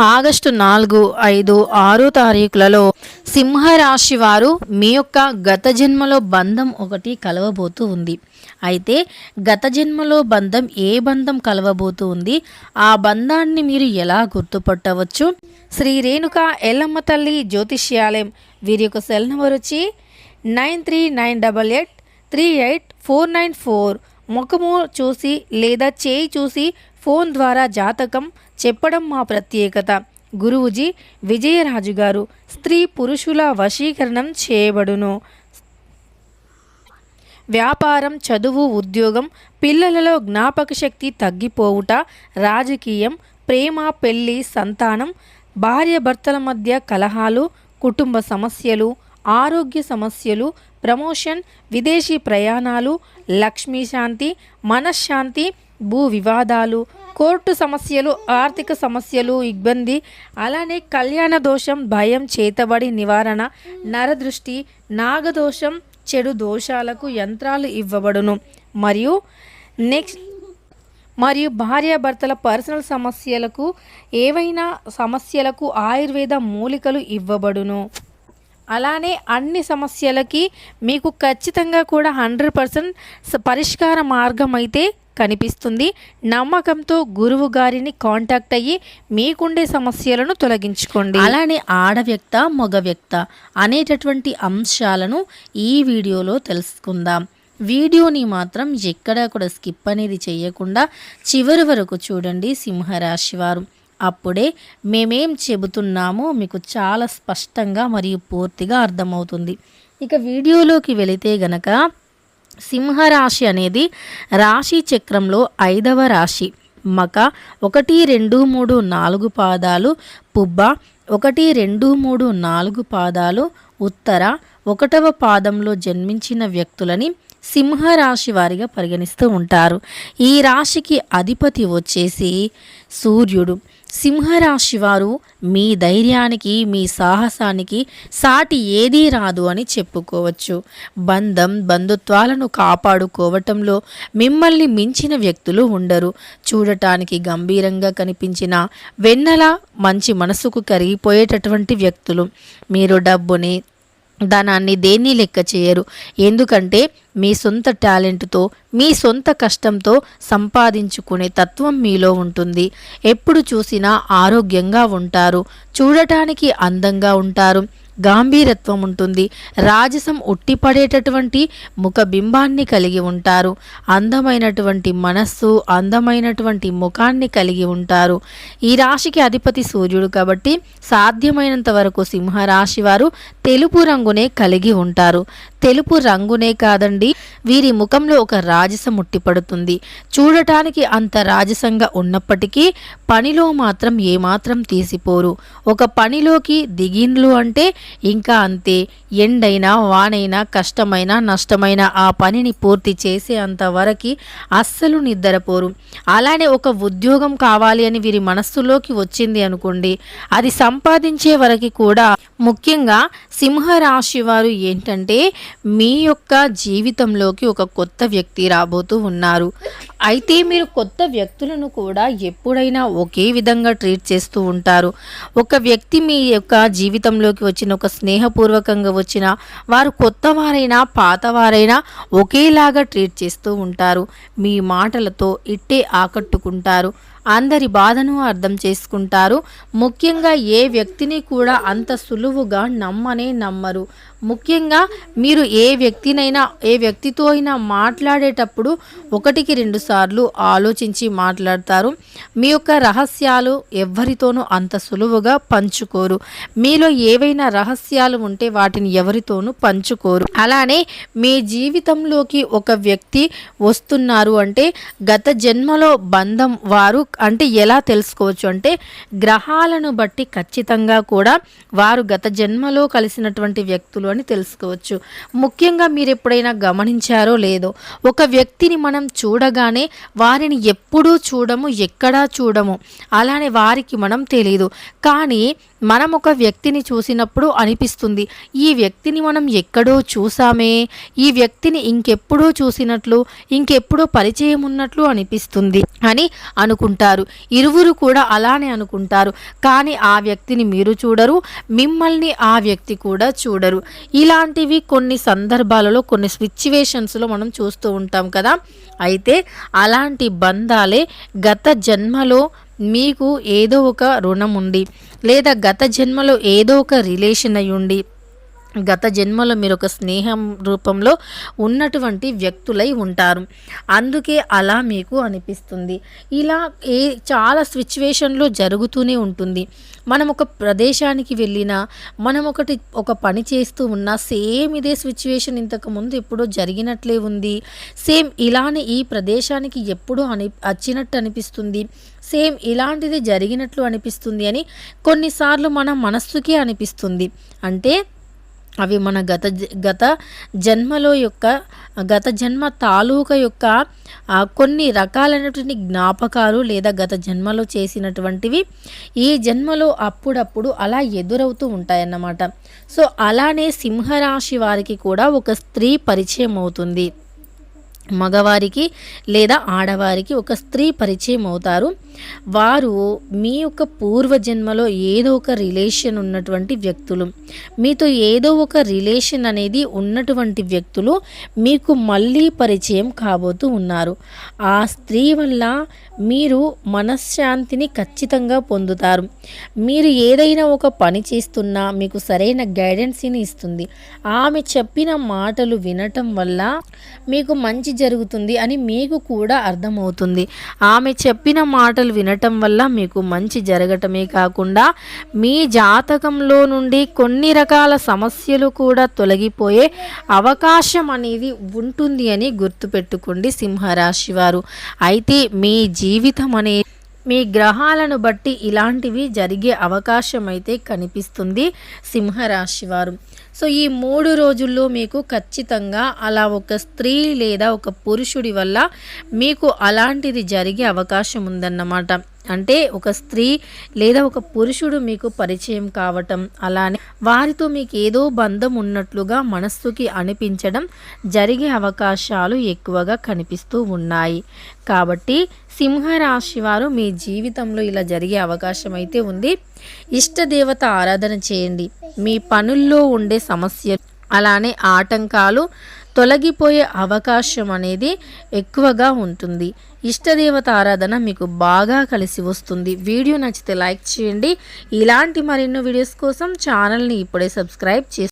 August 4, 5, 6 తారీఖులలో సింహరాశి వారు మీ యొక్క గత జన్మలో బంధం ఒకటి కలవబోతూ ఉంది. అయితే గత జన్మలో బంధం ఏ బంధం కలవబోతూ ఉంది, ఆ బంధాన్ని మీరు ఎలా గుర్తుపట్టవచ్చు? శ్రీ రేణుకా ఎల్లమ్మ తల్లి జ్యోతిష్యాలయం వీరి యొక్క సెల్ నెంబర్ వచ్చి 9398384994. ముఖము చూసి లేదా చేయి చూసి ఫోన్ ద్వారా జాతకం చెప్పడం మా ప్రత్యేకత. గురువుజీ విజయరాజు గారు. స్త్రీ పురుషుల వశీకరణం చేయబడును. వ్యాపారం, చదువు, ఉద్యోగం, పిల్లలలో జ్ఞాపక శక్తి తగ్గిపోవుట, రాజకీయం, ప్రేమ, పెళ్లి, సంతానం, భార్యాభర్తల మధ్య కలహాలు, కుటుంబ సమస్యలు, ఆరోగ్య సమస్యలు, ప్రమోషన్, విదేశీ ప్రయాణాలు, లక్ష్మీ శాంతి, మనశ్శాంతి, భూ వివాదాలు, కోర్టు సమస్యలు, ఆర్థిక సమస్యలు, ఇబ్బంది, అలానే కళ్యాణ దోషం, భయం, చేతబడి నివారణ, నరదృష్టి, నాగదోషం, చెడు దోషాలకు యంత్రాలు ఇవ్వబడును. మరియు భార్యాభర్తల పర్సనల్ సమస్యలకు, ఏవైనా సమస్యలకు ఆయుర్వేద మూలికలు ఇవ్వబడును. అలానే అన్ని సమస్యలకి మీకు ఖచ్చితంగా కూడా 100% పరిష్కార మార్గం అయితే కనిపిస్తుంది. నమ్మకంతో గురువు గారిని కాంటాక్ట్ అయ్యి మీకుండే సమస్యలను తొలగించుకోండి. అలానే ఆడవ్యక్త, మగ వ్యక్త అనేటటువంటి అంశాలను ఈ వీడియోలో తెలుసుకుందాం. వీడియోని మాత్రం ఎక్కడా కూడా స్కిప్ అనేది చేయకుండా చివరి వరకు చూడండి సింహరాశి వారు. అప్పుడే మేమేం చెబుతున్నామో మీకు చాలా స్పష్టంగా మరియు పూర్తిగా అర్థమవుతుంది. ఇక వీడియోలోకి వెళితే గనక సింహరాశి అనేది రాశి చక్రంలో 5వ రాశి. మక 1, 2, 3, 4 పాదాలు, పుబ్బ 1, 2, 3, 4 పాదాలు, ఉత్తర 1వ పాదంలో జన్మించిన వ్యక్తులని సింహరాశి వారిగా పరిగణిస్తూ ఉంటారు. ఈ రాశికి అధిపతి వచ్చేసి సూర్యుడు. సింహరాశి వారు మీ ధైర్యానికి, మీ సాహసానికి సాటి ఏదీ రాదు అని చెప్పుకోవచ్చు. బంధుత్వాలను కాపాడుకోవటంలో మిమ్మల్ని మించిన వ్యక్తులు ఉండరు. చూడటానికి గంభీరంగా కనిపించిన వెన్నెల మంచి మనసుకు కరిగిపోయేటటువంటి వ్యక్తులు. మీరు డబ్బుని, ధనాన్ని దేన్ని లెక్క చేయరు. ఎందుకంటే మీ సొంత టాలెంట్తో, మీ సొంత కష్టంతో సంపాదించుకునే తత్వం మీలో ఉంటుంది. ఎప్పుడు చూసినా ఆరోగ్యంగా ఉంటారు. చూడటానికి అందంగా ఉంటారు. గాంభీరత్వం ఉంటుంది. రాజసం ఉట్టిపడేటటువంటి ముఖబింబాన్ని కలిగి ఉంటారు. అందమైనటువంటి మనస్సు, అందమైనటువంటి ముఖాన్ని కలిగి ఉంటారు. ఈ రాశికి అధిపతి సూర్యుడు కాబట్టి సాధ్యమైనంత వరకు సింహరాశి వారు తెలుపు రంగునే కలిగి ఉంటారు. తెలుపు రంగునే కాదండి, వీరి ముఖంలో ఒక రాజసం ఉట్టిపడుతుంది. చూడటానికి అంత రాజసంగా ఉన్నప్పటికీ పనిలో మాత్రం ఏమాత్రం తీసిపోరు. ఒక పనిలోకి దిగిండ్లు అంటే ఇంకా అంతే. ఎండైనా, వానైనా, కష్టమైనా, నష్టమైన ఆ పనిని పూర్తి చేసే అంతవరకు అస్సలు నిద్రపోరు. అలానే ఒక ఉద్యోగం కావాలి అని వీరి మనస్సులోకి వచ్చింది అనుకోండి, అది సంపాదించే వరకు కూడా ముఖ్యంగా సింహరాశి వారు ఏంటంటే మీ యొక్క జీవితంలోకి ఒక కొత్త వ్యక్తి రాబోతూ ఉన్నారు. అయితే మీరు కొత్త వ్యక్తులను కూడా ఎప్పుడైనా ఒకే విధంగా ట్రీట్ చేస్తూ ఉంటారు. ఒక వ్యక్తి మీ యొక్క జీవితంలోకి వచ్చిన, ఒక స్నేహపూర్వకంగా వచ్చిన వారు కొత్త వారైనా పాతవారైనా ఒకేలాగా ట్రీట్ చేస్తూ ఉంటారు. మీ మాటలతో ఇట్టే ఆకట్టుకుంటారు. అందరి బాధను అర్థం చేసుకుంటారు. ముఖ్యంగా ఏ వ్యక్తిని కూడా అంత సులువుగా నమ్మరు. ముఖ్యంగా మీరు ఏ వ్యక్తితో అయినా మాట్లాడేటప్పుడు 1-2 సార్లు ఆలోచించి మాట్లాడతారు. మీ యొక్క రహస్యాలు ఎవరితోనూ అంత సులువుగా పంచుకోరు. మీలో ఏవైనా రహస్యాలు ఉంటే వాటిని ఎవరితోనూ పంచుకోరు. అలానే మీ జీవితంలోకి ఒక వ్యక్తి వస్తున్నారు అంటే గత జన్మలో బంధం వారు అంటే ఎలా తెలుసుకోవచ్చు అంటే గ్రహాలను బట్టి ఖచ్చితంగా కూడా వారు గత జన్మలో కలిసినటువంటి వ్యక్తులు అని తెలుసుకోవచ్చు. ముఖ్యంగా మీరు ఎప్పుడైనా గమనించారో లేదో, ఒక వ్యక్తిని మనం చూడగానే వారిని ఎప్పుడూ చూడము, ఎక్కడా చూడము, అలానే వారికి మనం తెలియదు. కానీ మనం ఒక వ్యక్తిని చూసినప్పుడు అనిపిస్తుంది, ఈ వ్యక్తిని మనం ఎక్కడో చూసామే, ఈ వ్యక్తిని ఇంకెప్పుడో చూసినట్లు, ఇంకెప్పుడో పరిచయం ఉన్నట్లు అనిపిస్తుంది అని అనుకుంటారు. ఇరువురు కూడా అలానే అనుకుంటారు. కానీ ఆ వ్యక్తిని మీరు చూడరు, మిమ్మల్ని ఆ వ్యక్తి కూడా చూడరు. ఇలాంటివి కొన్ని సందర్భాలలో, కొన్ని సిచ్యువేషన్స్లో మనం చూస్తూ ఉంటాం కదా. అయితే అలాంటి బంధాలే గత జన్మలో మీకు ఏదో ఒక రుణం ఉండి, లేదా గత జన్మలో ఏదో ఒక రిలేషన్ అయి ఉండి, గత జన్మలో మీరు ఒక స్నేహం రూపంలో ఉన్నటువంటి వ్యక్తులై ఉంటారు. అందుకే అలా మీకు అనిపిస్తుంది. ఇలా చాలా సిచ్యువేషన్లో జరుగుతూనే ఉంటుంది. మనం ఒక ప్రదేశానికి వెళ్ళినా, మనం ఒక పని చేస్తూ ఉన్నా సేమ్ ఇదే సిచ్యువేషన్ ఇంతకుముందు ఎప్పుడో జరిగినట్లే ఉంది, సేమ్ ఇలానే ఈ ప్రదేశానికి ఎప్పుడో వచ్చినట్టు అనిపిస్తుంది, సేమ్ ఇలాంటిది జరిగినట్లు అనిపిస్తుంది అని కొన్నిసార్లు మన మనస్సుకే అనిపిస్తుంది. అంటే అవి మన గత జన్మ తాలూకా యొక్క కొన్ని రకాలైనటువంటి జ్ఞాపకాలు, లేదా గత జన్మలో చేసినటువంటివి ఈ జన్మలో అప్పుడప్పుడు అలా ఎదురవుతూ ఉంటాయన్నమాట. సో అలానే సింహరాశి వారికి కూడా ఒక స్త్రీ పరిచయం అవుతుంది. మగవారికి లేదా ఆడవారికి ఒక స్త్రీ పరిచయం అవుతారు. వారు మీ యొక్క పూర్వజన్మలో ఏదో ఒక రిలేషన్ ఉన్నటువంటి వ్యక్తులు, మీతో ఏదో ఒక రిలేషన్ అనేది ఉన్నటువంటి వ్యక్తులు మీకు మళ్ళీ పరిచయం కాబోతూ ఉన్నారు. ఆ స్త్రీ వల్ల మీరు మనశ్శాంతిని ఖచ్చితంగా పొందుతారు. మీరు ఏదైనా ఒక పని చేస్తున్నా మీకు సరైన గైడెన్స్ని ఇస్తుంది. ఆమె చెప్పిన మాటలు వినటం వల్ల మీకు మంచి జరుగుతుంది అని మీకు కూడా అర్థమవుతుంది. ఆమె చెప్పిన మాటలు వినటం వల్ల మీకు మంచి జరగటమే కాకుండా మీ జాతకంలో నుండి కొన్ని రకాల సమస్యలు కూడా తొలగిపోయే అవకాశం అనేది ఉంటుంది అని గుర్తుపెట్టుకోండి సింహరాశి వారు. అయితే మీ జీవితం అనేది మీ గ్రహాలను బట్టి ఇలాంటివి జరిగే అవకాశం అయితే కనిపిస్తుంది సింహరాశి వారు. సో ఈ 3 రోజుల్లో మీకు ఖచ్చితంగా అలా ఒక స్త్రీ లేదా ఒక పురుషుడి వల్ల మీకు అలాంటిది జరిగే అవకాశం ఉందన్నమాట. అంటే ఒక స్త్రీ లేదా ఒక పురుషుడు మీకు పరిచయం కావటం, అలానే వారితో మీకు ఏదో బంధం ఉన్నట్లుగా మనస్సుకి అనిపించడం జరిగే అవకాశాలు ఎక్కువగా కనిపిస్తూ ఉన్నాయి. కాబట్టి సింహరాశి వారు మీ జీవితంలో ఇలా జరిగే అవకాశం అయితే ఉంది. ఇష్టదేవత ఆరాధన చేయండి. మీ పనుల్లో ఉండే సమస్యలు, అలానే ఆటంకాలు తొలగిపోయే అవకాశం అనేది ఎక్కువగా ఉంటుంది. ఇష్టదేవత ఆరాధన మీకు బాగా కలిసి వస్తుంది. వీడియో నచ్చితే లైక్ చేయండి. ఇలాంటి మరెన్నో వీడియోస్ కోసం ఛానల్ని ఇప్పుడే సబ్స్క్రైబ్ చేసి